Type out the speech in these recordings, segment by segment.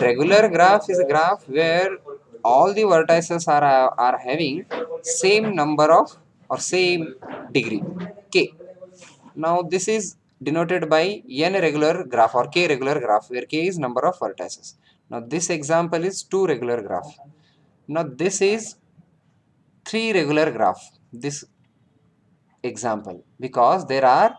Regular graph is a graph where all the vertices are having same number of or same degree k. Now this is denoted by n regular graph or k regular graph, where k is number of vertices. Now this example is 2 regular graph. Now this is 3 regular graph, this example, because there are,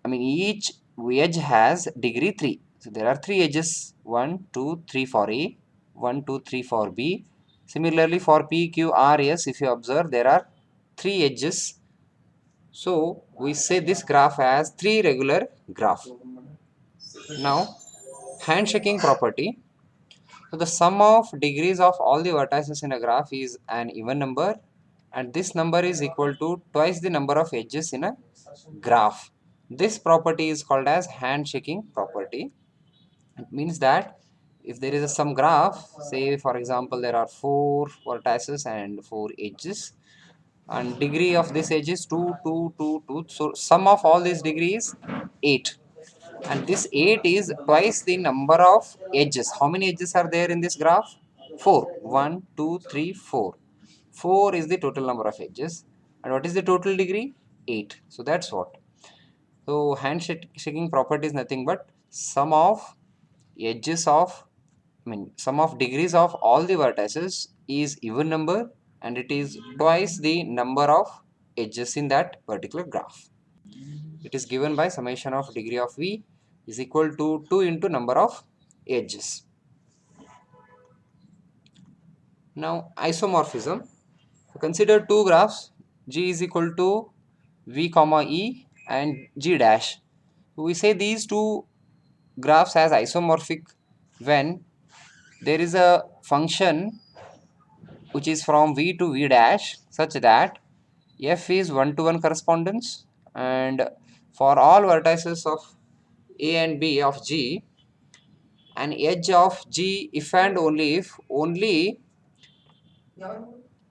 each edge has degree 3. So there are 3 edges, 1, 2, 3 for A, 1, 2, 3 for B. Similarly for P, Q, R, S, if you observe, there are 3 edges. So we say this graph has 3 regular graph. Now, handshaking property. So the sum of degrees of all the vertices in a graph is an even number, and this number is equal to twice the number of edges in a graph. This property is called as handshaking property. It means that if there is some graph, say for example there are 4 vertices and 4 edges, and degree of this edge is 2, 2, 2, 2. So sum of all these degrees 8. And this 8 is twice the number of edges. How many edges are there in this graph? 4. 1, 2, 3, 4. 4 is the total number of edges. And what is the total degree? 8. So that's what. So handshaking property is nothing but sum of edges of, sum of degrees of all the vertices is even number, and it is twice the number of edges in that particular graph. It is given by summation of degree of V is equal to 2 into number of edges. Now isomorphism. Consider two graphs, G is equal to V comma E and G dash. We say these two graphs as isomorphic when there is a function which is from V to V dash such that F is 1-to-1 correspondence, and for all vertices of A and B of G, an edge of G if and only if only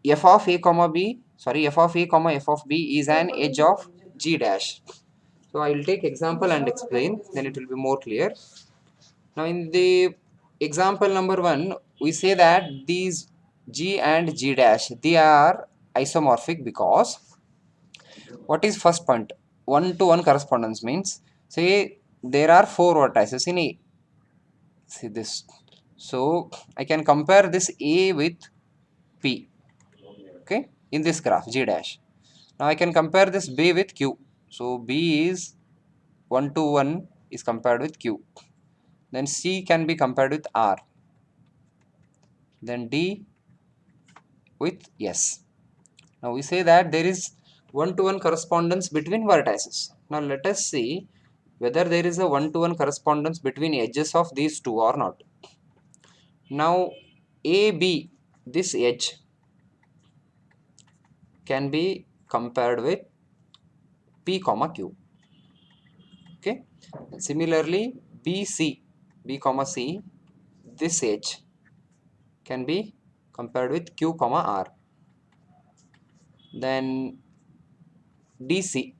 f of A comma B, f of A comma f of B is an edge of G dash. So I will take example and explain, then it will be more clear. Now in the example number 1, we say that these G and G dash, they are isomorphic because what is first point? 1-to-1 correspondence means, say there are 4 vertices in A. See this. So I can compare this A with P, okay, in this graph G dash. Now I can compare this B with Q. So B is 1-to-1 is compared with Q. Then C can be compared with R. Then D with S. Now we say that there is 1-to-1 correspondence between vertices. Now let us see whether there is a 1-to-1 correspondence between edges of these two or not. Now AB, this edge, can be compared with P comma Q. Okay. Similarly, BC, B comma C, this edge can be compared with Q comma R. Then DC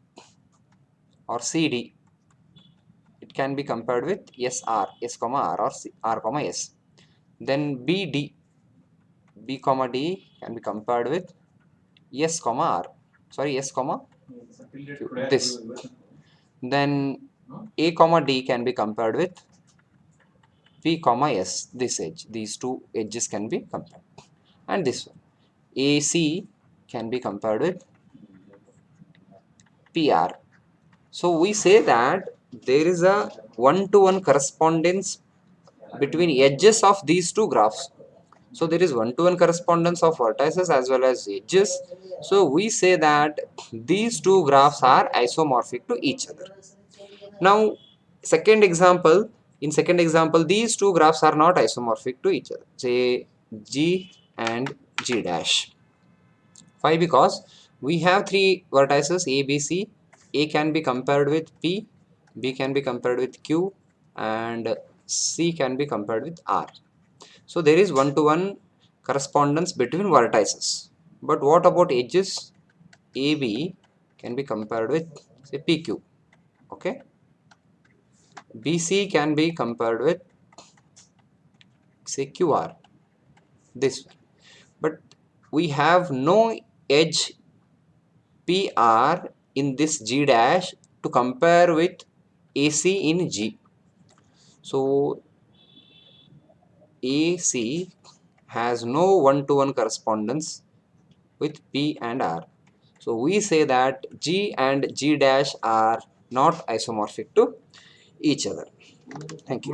or CD, it can be compared with SR, S comma R or C, R comma S. Then BD, B comma D can be compared with S comma R, S comma Q, this. Then A comma D can be compared with P comma S, this edge. These two edges can be compared. And this one, AC can be compared with PR. So we say that there is a 1-to-1 correspondence between edges of these two graphs. So there is 1-to-1 correspondence of vertices as well as edges. So we say that these two graphs are isomorphic to each other. Now in second example these two graphs are not isomorphic to each other, say G and G dash. Why? Because we have 3 vertices A, B, C. A can be compared with P, B can be compared with Q, and C can be compared with R. So there is 1-to-1 correspondence between vertices. But what about edges? AB can be compared with, say, PQ. Okay. BC can be compared with say QR, this one. But we have no edge PR in this G dash to compare with AC in G. So AC has no one-to-one correspondence with P and R. So we say that G and G dash are not isomorphic to each other. Thank you.